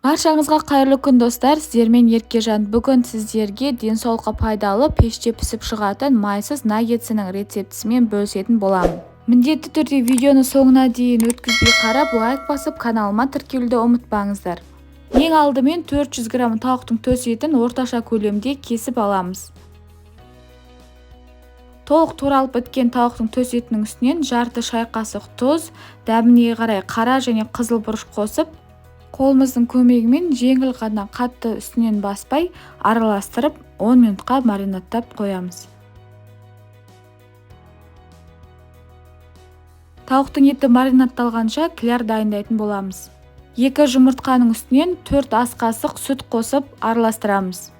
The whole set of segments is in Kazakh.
Баршаңызға қайырлы күн достар, сіздермен Еркежан. Бүгін сіздерге денсаулыққа пайдалы пеште пісіп шығатын майсыз наггетсінің рецептісімен бөлісетін боламын. Міндетті түрде видеоны соңына дейін өткізбей қарап, лайк басып, каналыма тіркелуді ұмытпаңыздар. Ең алдымен 400 грамм тауықтың төс етін орташа көлемде кесіп аламыз. Толық туралып біткен тауықтың төс етінің үстінен жарты шай қасық тұз, дәміне қарай қара және қызыл бұрыш қосып, қолымыздың көмегімен жеңіл ғана қатты үстінен баспай араластырып 10 минутқа маринадтап қоямыз. Тауықтың еті маринадталғанша кляр дайындайтын боламыз. 2 жұмыртқаның үстінен 4 ас қасық сүт қосып араластырамыз.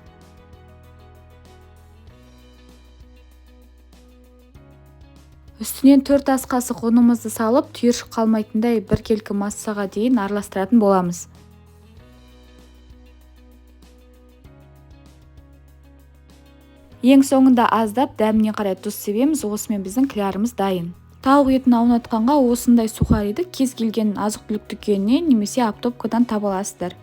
Үстінен 4 ас қасық ұнымызды салып, түйіршік қалмайтындай біркелкі массаға дейін араластыратын боламыз. Ең соңында аздап дәміне қарай тұз себеміз, осымен біздің клярымыз дайын. Тауық етін аунатқанға осындай сухариді кез келген азық-түлік дүкенінен немесе оптовкадан таба аласыздар.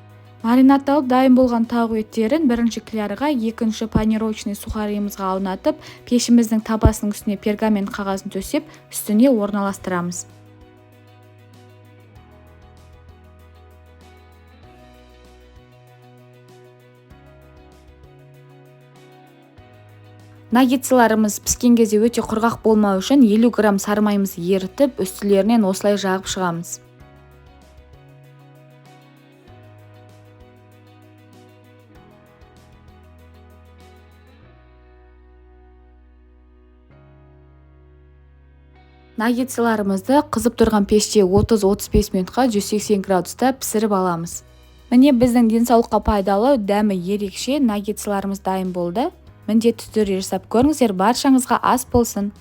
Маринадталып дайын болған тауық еттерін бірінші клярға, екінші панировочный сухарийімізға аунатып, пешіміздің табасының үстіне пергамент қағазын төсеп, үстіне орналастырамыз. Наггетсыларымыз піскен кезде өте құрғақ болмау үшін 50 грамм сары майымызды ерітіп, үстілерінен осылай жағып шығамыз. Наггетсыларымызды қызып тұрған пеште 30-35 минутқа 180 градуста пісіріп аламыз. Міне біздің денсаулыққа пайдалы, дәмі ерекше наггетсыларымыз дайын болды. Міндетті түрде жасап көріңіздер, баршаңызға ас болсын.